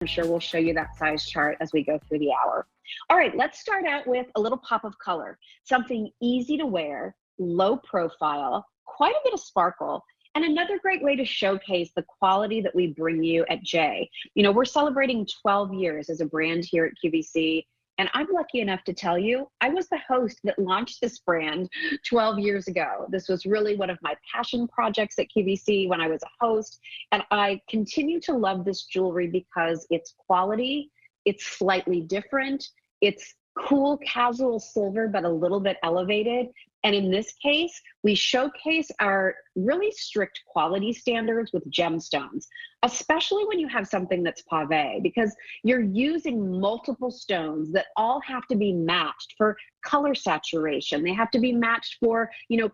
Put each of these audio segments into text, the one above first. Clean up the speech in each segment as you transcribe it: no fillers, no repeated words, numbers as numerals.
I'm sure we'll show you that size chart as we go through the hour. All right, let's start out with a little pop of color, something easy to wear, low profile, quite a bit of sparkle, and another great way to showcase the quality that we bring you at J. You know, we're celebrating 12 years as a brand here at QVC, and I'm lucky enough to tell you, I was the host that launched this brand 12 years ago. This was really one of my passion projects at QVC when I was a host, and I continue to love this jewelry because it's quality, it's slightly different, it's cool casual silver, but a little bit elevated. And in this case, we showcase our really strict quality standards with gemstones, especially when you have something that's pave, because you're using multiple stones that all have to be matched for color saturation. They have to be matched for,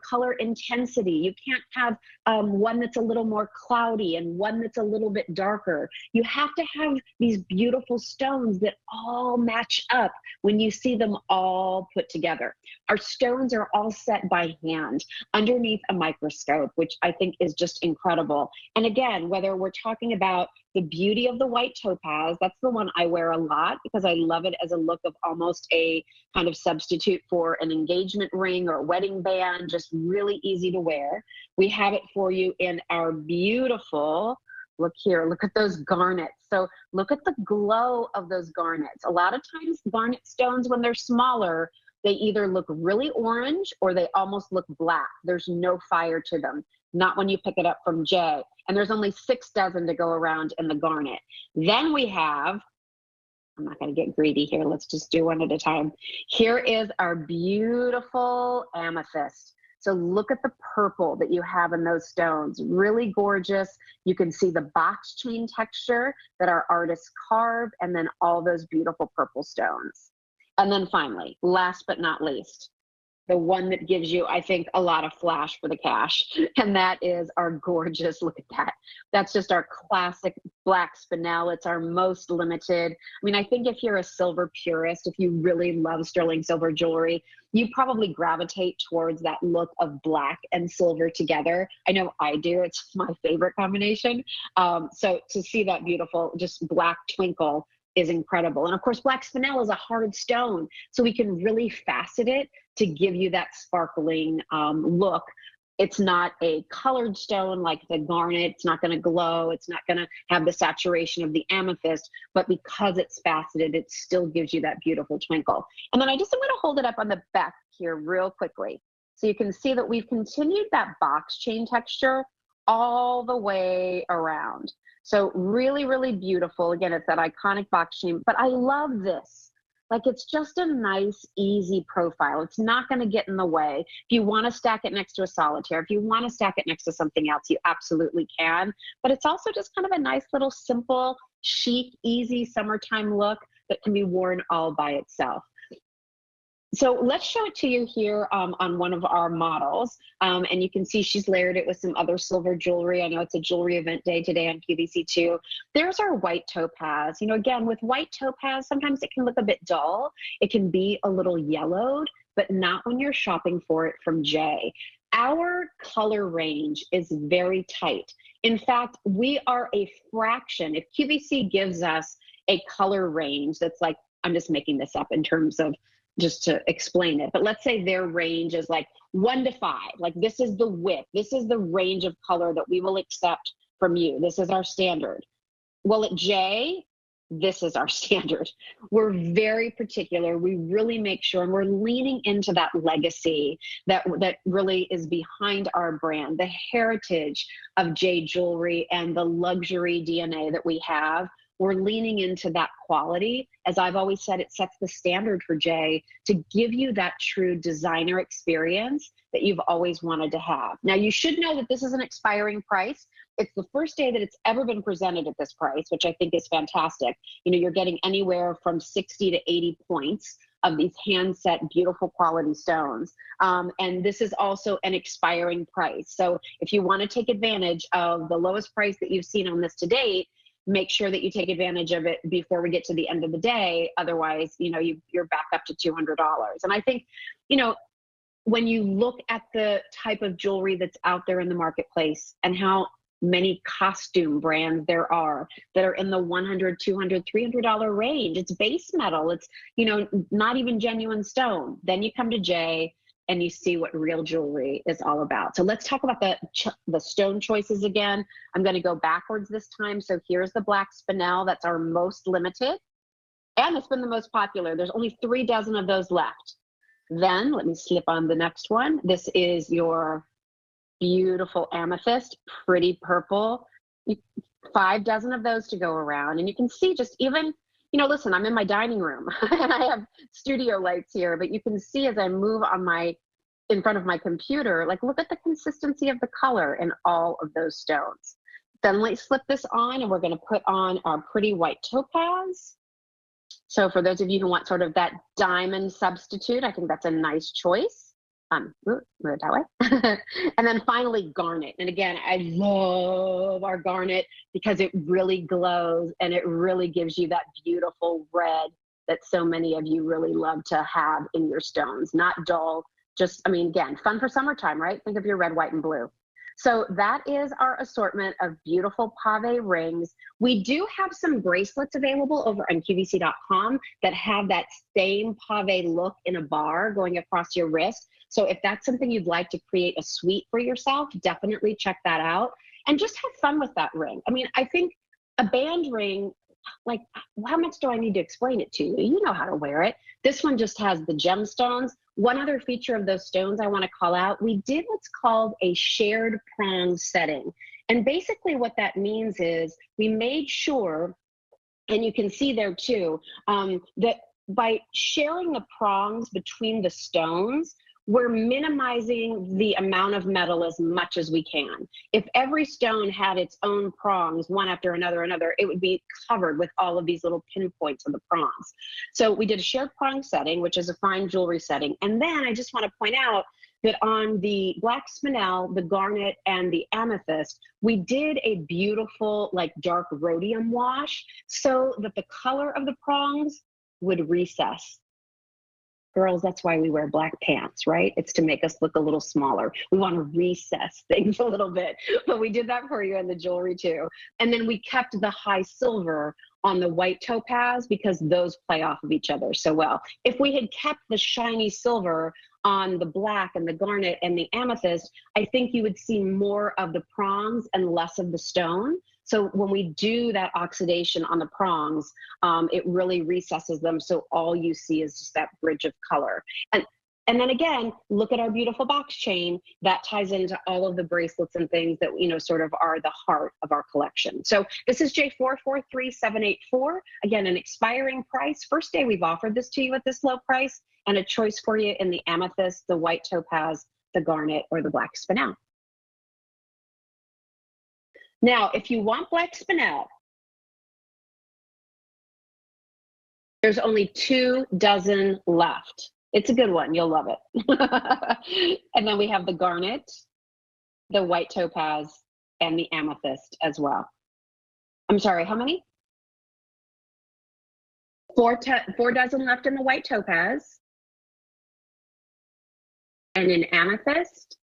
color intensity. You can't have one that's a little more cloudy and one that's a little bit darker. You have to have these beautiful stones that all match up when you see them all put together. Our stones are all set by hand underneath a microscope, which I think is just incredible. And again, whether we're talking about the beauty of the white topaz, that's the one I wear a lot because I love it as a look of almost a kind of substitute for an engagement ring or a wedding band, just really easy to wear. We have it for you in our beautiful, look here, look at those garnets. So look at the glow of those garnets. A lot of times garnet stones, when they're smaller, they either look really orange or they almost look black. There's no fire to them, not when you pick it up from J. And there's only 6 dozen to go around in the garnet. Then we have, I'm not going to get greedy here. Let's just do one at a time. Here is our beautiful amethyst. So look at the purple that you have in those stones. Really gorgeous. You can see the box chain texture that our artists carve, and then all those beautiful purple stones. And then finally, last but not least, the one that gives you, I think, a lot of flash for the cash, and that is our gorgeous, look at that. That's just our classic black spinel. It's our most limited. I mean, I think if you're a silver purist, if you really love sterling silver jewelry, you probably gravitate towards that look of black and silver together. I know I do. It's my favorite combination. So to see that beautiful, just black twinkle is incredible. And of course, black spinel is a hard stone, so we can really facet it to give you that sparkling look. It's not a colored stone like the garnet. It's not going to glow. It's not going to have the saturation of the amethyst, but because it's faceted, it still gives you that beautiful twinkle. And then I'm going to hold it up on the back here real quickly. So you can see that we've continued that box chain texture all the way around. So really, really beautiful. Again, it's that iconic box chain, but I love this. Like, it's just a nice, easy profile. It's not going to get in the way. If you want to stack it next to a solitaire, if you want to stack it next to something else, you absolutely can. But it's also just kind of a nice little simple, chic, easy summertime look that can be worn all by itself. So let's show it to you here on one of our models. And you can see she's layered it with some other silver jewelry. I know it's a jewelry event day today on QVC2. There's our white topaz. Again, with white topaz, sometimes it can look a bit dull. It can be a little yellowed, but not when you're shopping for it from J. Our color range is very tight. In fact, we are a fraction. If QVC gives us a color range that's like, I'm just making this up in terms of just to explain it, but let's say their range is like 1 to 5. Like, this is the width. This is the range of color that we will accept from you. This is our standard. Well, at J, this is our standard. We're very particular. We really make sure, and we're leaning into that legacy that really is behind our brand, the heritage of J jewelry and the luxury DNA that we have. We're leaning into that quality. As I've always said, it sets the standard for J to give you that true designer experience that you've always wanted to have. Now, you should know that this is an expiring price. It's the first day that it's ever been presented at this price, which I think is fantastic. You're getting anywhere from 60 to 80 points of these hand-set, beautiful quality stones. And this is also an expiring price. So if you want to take advantage of the lowest price that you've seen on this to date, make sure that you take advantage of it before we get to the end of the day. Otherwise, you're back up to $200. And I think, when you look at the type of jewelry that's out there in the marketplace and how many costume brands there are that are in the $100, $200, $300 range. It's base metal. It's, not even genuine stone. Then you come to Jay and you see what real jewelry is all about. So let's talk about the stone choices again. I'm going to go backwards this time. So here's the black spinel. That's our most limited, and it's been the most popular. There's only 3 dozen of those left. Then let me slip on the next one. This is your beautiful amethyst, pretty purple. 5 dozen of those to go around. And you can see just even, listen, I'm in my dining room and I have studio lights here, but you can see as I move in front of my computer, like, look at the consistency of the color in all of those stones. Then let's slip this on, and we're going to put on our pretty white topaz. So for those of you who want sort of that diamond substitute, I think that's a nice choice. Move it that way. And then finally, garnet. And again, I love our garnet because it really glows and it really gives you that beautiful red that so many of you really love to have in your stones. Not dull, just, again, fun for summertime, right? Think of your red, white, and blue. So that is our assortment of beautiful pave rings. We do have some bracelets available over on QVC.com that have that same pave look in a bar going across your wrist. So if that's something you'd like to create a suite for yourself, definitely check that out and just have fun with that ring. I think a band ring, like, how much do I need to explain it to you? You know how to wear it. This one just has the gemstones. One other feature of those stones I want to call out, we did what's called a shared prong setting. And basically what that means is we made sure, and you can see there too, that by sharing the prongs between the stones, we're minimizing the amount of metal as much as we can. If every stone had its own prongs, one after another, it would be covered with all of these little pinpoints of the prongs. So we did a shared prong setting, which is a fine jewelry setting. And then I just want to point out that on the black spinel, the garnet, and the amethyst, we did a beautiful, like, dark rhodium wash so that the color of the prongs would recess. Girls, that's why we wear black pants, right? It's to make us look a little smaller. We want to recess things a little bit, but we did that for you in the jewelry too. And then we kept the high silver on the white topaz because those play off of each other so well. If we had kept the shiny silver on the black and the garnet and the amethyst, I think you would see more of the prongs and less of the stone. So when we do that oxidation on the prongs, it really recesses them. So all you see is just that bridge of color. And then again, look at our beautiful box chain that ties into all of the bracelets and things that, sort of are the heart of our collection. So this is J443784. Again, an expiring price. First day we've offered this to you at this low price, and a choice for you in the amethyst, the white topaz, the garnet, or the black spinel. Now, if you want black spinel, there's only 2 dozen left. It's a good one. You'll love it. And then we have the garnet, the white topaz, and the amethyst as well. I'm sorry, how many? 4 dozen left in the white topaz. And in amethyst,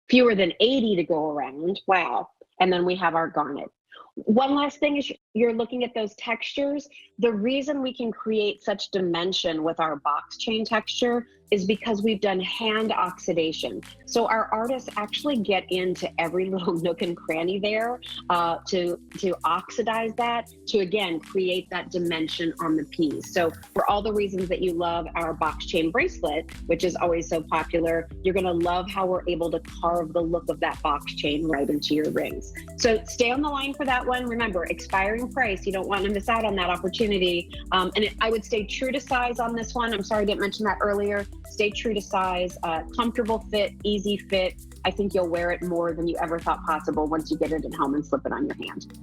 fewer than 80 to go around. Wow. And then we have our garnet. One last thing is you're looking at those textures. The reason we can create such dimension with our box chain texture is because we've done hand oxidation. So our artists actually get into every little nook and cranny there to oxidize that, to again, create that dimension on the piece. So for all the reasons that you love our box chain bracelet, which is always so popular, you're gonna love how we're able to carve the look of that box chain right into your rings. So stay on the line for that one. Remember, expiring price, you don't want to miss out on that opportunity. I would stay true to size on this one. I'm sorry I didn't mention that earlier. Stay true to size, comfortable fit, easy fit. I think you'll wear it more than you ever thought possible once you get it at home and slip it on your hand.